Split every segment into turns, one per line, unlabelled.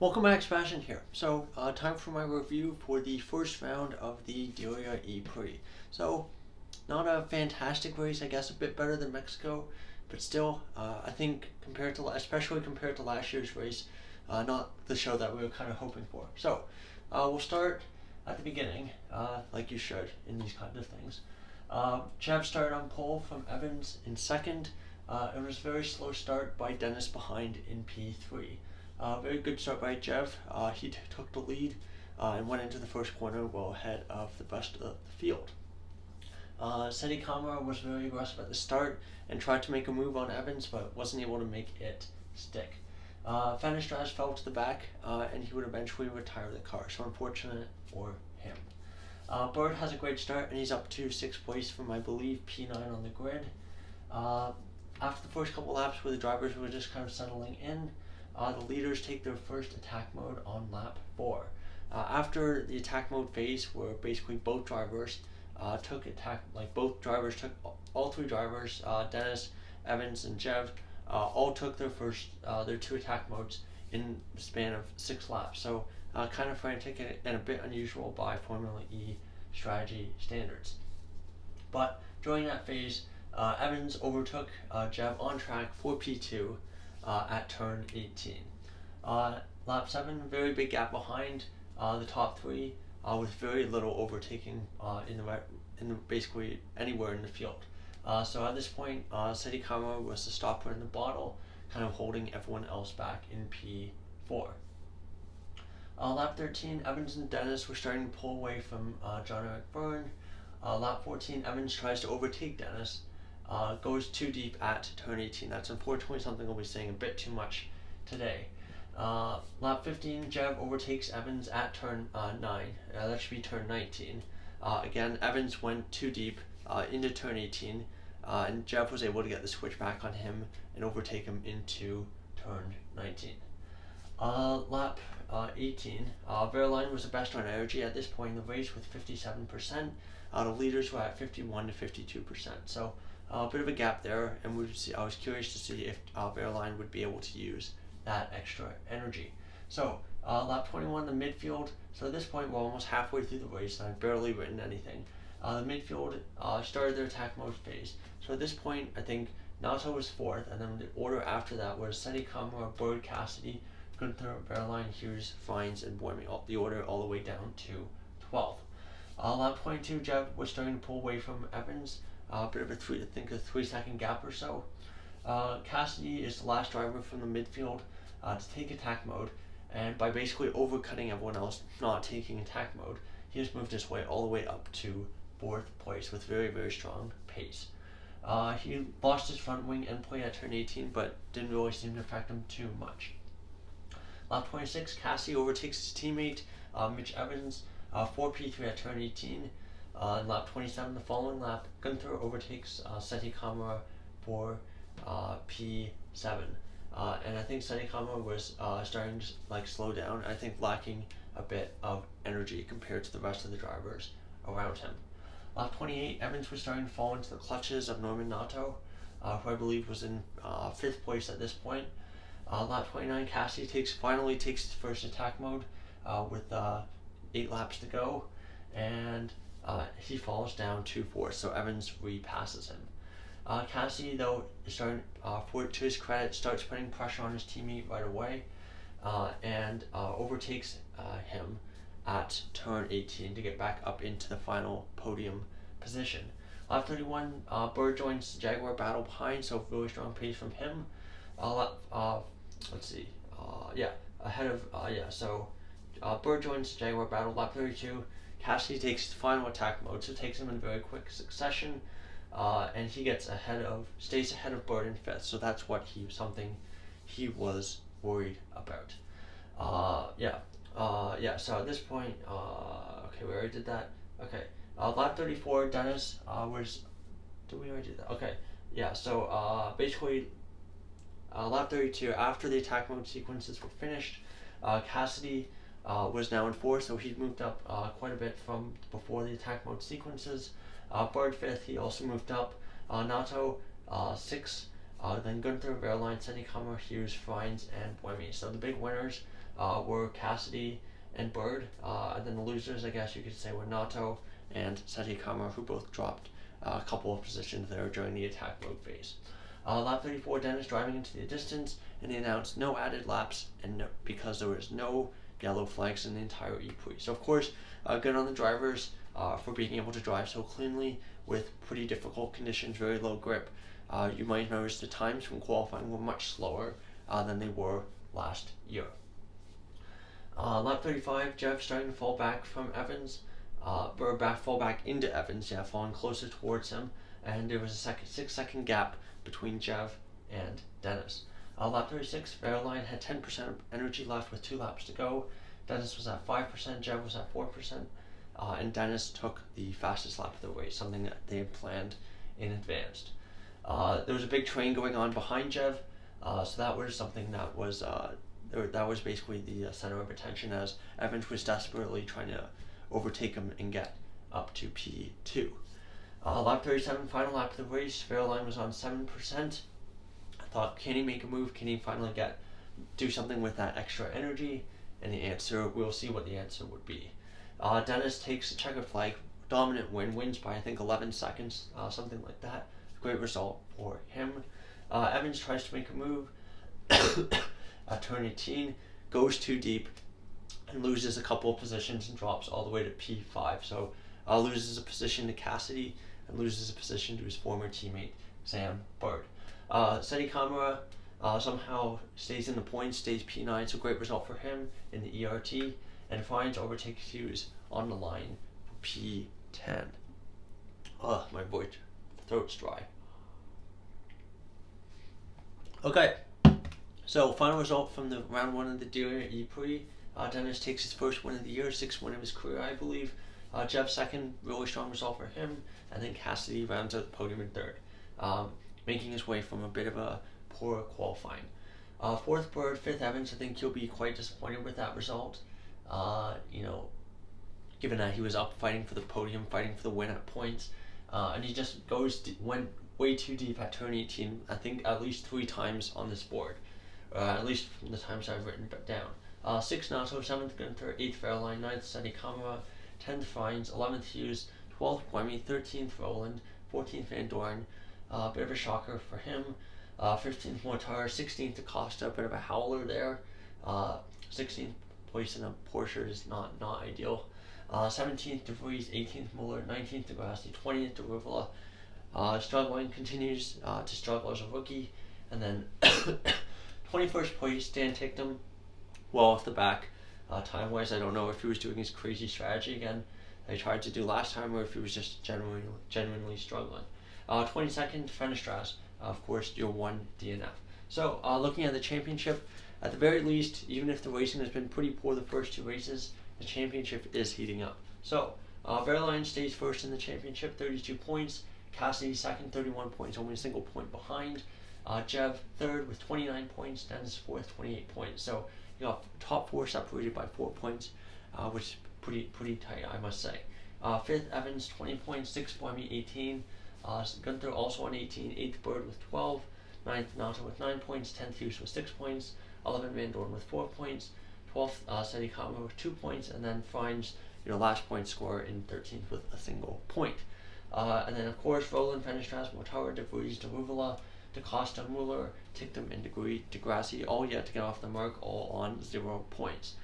Welcome back, Sebastian here. Time for my review for the first round of the Diriyah ePrix. So, not a fantastic race, I guess a bit better than Mexico, but still, I think especially compared to last year's race, not the show that we were kind of hoping for. We'll start at the beginning, like you should in these kinds of things. Jeff started on pole from Evans in second. It was a very slow start by Dennis behind in P3. Very good start by Jeff. He took the lead and went into the first corner well ahead of the rest of the field. Seti Kamara was very aggressive at the start and tried to make a move on Evans, but wasn't able to make it stick. Van fell to the back and he would eventually retire the car, so unfortunate for him. Bird has a great start and he's up to 6th place from, I believe, P9 on the grid. After the first couple laps where the drivers were just kind of settling in, the leaders take their first attack mode on lap 4. After the attack mode phase, where basically both drivers took attack, all three drivers, Dennis, Evans, and Jev, all took their two attack modes in the span of 6 laps. So kind of frantic and a bit unusual by Formula E strategy standards. But during that phase, Evans overtook Jev on track for P2 at turn 18. Lap 7, very big gap behind the top 3 with very little overtaking in basically anywhere in the field. So at this point, Seti Kamara was the stopper in the bottle, kind of holding everyone else back in P4. Lap 13, Evans and Dennis were starting to pull away from John-Eric Byrne. Lap 14, Evans tries to overtake Dennis, goes too deep at turn 18. That's unfortunately something we'll be saying a bit too much today. Lap 15, Jev overtakes Evans at turn 9. That should be turn 19. Again, Evans went too deep into turn 18, and Jev was able to get the switch back on him and overtake him into turn 19. Lap 18, Verline was the best on energy at this point in the race with 57%. The leaders were at 51 to 52%. So a bit of a gap there, and I was curious to see if Verline would be able to use that extra energy. So lap 21, the midfield. So at this point, we're almost halfway through the race, and I've barely written anything. The midfield started their attack mode phase. So at this point, I think Nato was 4th, and then the order after that was Seti Kamara, Bird, Cassidy, Gunther, Verline, Hughes, Fines, and Boemi. The order all the way down to 12th. Lap 22, Jev was starting to pull away from Evans. A bit of a 3-second gap or so. Cassidy is the last driver from the midfield to take attack mode, and by basically overcutting everyone else not taking attack mode, he has moved his way all the way up to 4th place with very, very strong pace. He lost his front wing end plate at turn 18, but didn't really seem to affect him too much. Lap 26, Cassidy overtakes his teammate Mitch Evans for P3 at turn 18. In lap 27, the following lap, Gunther overtakes Seti Kamara for P7. And I think Seti Kamara was starting to slow down, I think lacking a bit of energy compared to the rest of the drivers around him. Lap 28, Evans was starting to fall into the clutches of Norman Nato, who I believe was in 5th place at this point. Lap 29, Cassidy finally takes his first attack mode with 8 laps to go, and he falls down to 4th, so Evans repasses him. Cassidy, though, is starting, to his credit, starts putting pressure on his teammate right away and overtakes him at turn 18 to get back up into the final podium position. Lap 31, Bird joins Jaguar battle behind, so really strong pace from him. Bird joins Jaguar battle. Lap 32, Cassidy takes his final attack mode, so it takes him in very quick succession, and he stays ahead of Bird in 5th. So that's something he was worried about. So at this point, we already did that. Okay, lap 34, Dennis did we already do that? Okay, basically, lap 32, after the attack mode sequences were finished, Cassidy was now in 4th, so he moved up quite a bit from before the attack mode sequences. Bird 5th, he also moved up. Nato 6th, then Gunther, Verline, Seti Kamara, Hughes, Fines, and Boemi. So the big winners were Cassidy and Bird, and then the losers, I guess you could say, were Nato and Seti Kamara, who both dropped a couple of positions there during the attack mode phase. Lap 34, Dennis driving into the distance, and they announced no added laps, and because there was no yellow flags in the entire ePrix. So of course, good on the drivers for being able to drive so cleanly with pretty difficult conditions, very low grip. You might notice the times from qualifying were much slower than they were last year. Lap 35, Jeff starting to fall back from Evans, fall back into Evans, falling closer towards him, and there was a 6-second gap between Jeff and Dennis. Lap 36, Verline had 10% of energy left with 2 laps to go. Dennis was at 5%, Jeff was at 4%, and Dennis took the fastest lap of the race, something that they had planned in advance. There was a big train going on behind Jeff, so that was something that was basically the center of attention, as Evans was desperately trying to overtake him and get up to P2. Lap 37, final lap of the race, Verline was on 7%. I thought, can he make a move? Can he finally do something with that extra energy? And the answer, we'll see what the answer would be. Dennis takes the checkered flag, dominant wins by I think 11 seconds, something like that. Great result for him. Evans tries to make a move at turn 18, goes too deep, and loses a couple of positions and drops all the way to P5. So loses a position to Cassidy and loses a position to his former teammate Sam Bird. Seti Kamara somehow stays in the points, stays P9, so great result for him in the ERT, and finds overtakes Hughes on the line for P10. My throat's dry. Okay, so final result from the round 1 of the Diriyah ePrix. Dennis takes his first win of the year, 6th win of his career, I believe. Jeff second, really strong result for him, and then Cassidy rounds out the podium in third, making his way from a bit of a poor qualifying. 4th Bird, 5th Evans. I think he'll be quite disappointed with that result. Given that he was up fighting for the podium, fighting for the win at points, and he just went way too deep at turn 18. I think at least 3 times on this board, at least from the times I've written down. 6th Nato, 7th Gunther, 8th Verline, 9th Seti Kamara, 10th Fines, 11th Hughes, 12th Buemi, 13th Roland, 14th Van Doren, bit of a shocker for him. 15th Mortar, 16th Acosta, bit of a howler there. 16th place in a Porsche is not ideal. 17th De Vries, 18th Muller, 19th Degrassi, 20th De Rivela. Struggling, continues to struggle as a rookie. And then 21st place, Dan Ticktum, well off the back. Time-wise, I don't know if he was doing his crazy strategy again that he tried to do last time, or if he was just genuinely struggling. 22nd, Fenestras, of course, your 1 DNF. So, looking at the championship, at the very least, even if the racing has been pretty poor the first 2 races, the championship is heating up. So, Verline stays first in the championship, 32 points. Cassidy second, 31 points, only a single point behind. Jev third with 29 points. Dennis fourth, 28 points. So, you got top 4 separated by 4 points, which is pretty tight, I must say. 5th Evans, 20 points. 6th Buemi, 18. Gunther also on 18. 8th Bird with 12. 9th Nato with 9 points. 10th Hughes with 6 points. 11th Van Doren with 4 points. 12th Seti Kamara with 2 points, and then finds last point scorer in 13th with a single point. And then of course Roland, Fenestras, Mortara, De Vries, De Ruvela, De Costa, Muller, Ticktum, and Degrassi, all yet to get off the mark, all on 0 points.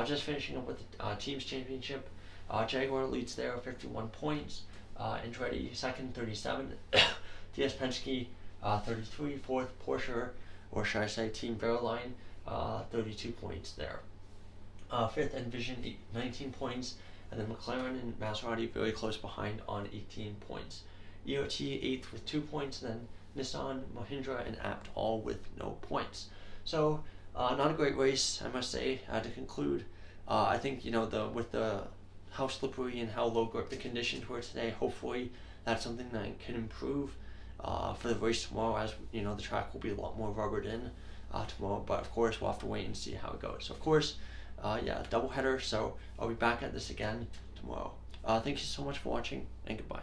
Just finishing up with the teams championship, Jaguar leads there 51 points. Andretti second, 37. DS Penske 33. 4th Porsche, or should I say Team Verline, 32 points there. 5th Envision, 19 points, and then McLaren and Maserati very close behind on 18 points. EOT 8th with 2 points, and then Nissan, Mahindra, and Abt all with no points. So not a great race, I must say. To conclude, I think with how slippery and how low grip the conditions were today, hopefully that's something that can improve for the race tomorrow, as the track will be a lot more rubbered in tomorrow. But of course we'll have to wait and see how it goes. So of course, doubleheader. So I'll be back at this again tomorrow. Thank you so much for watching, and goodbye.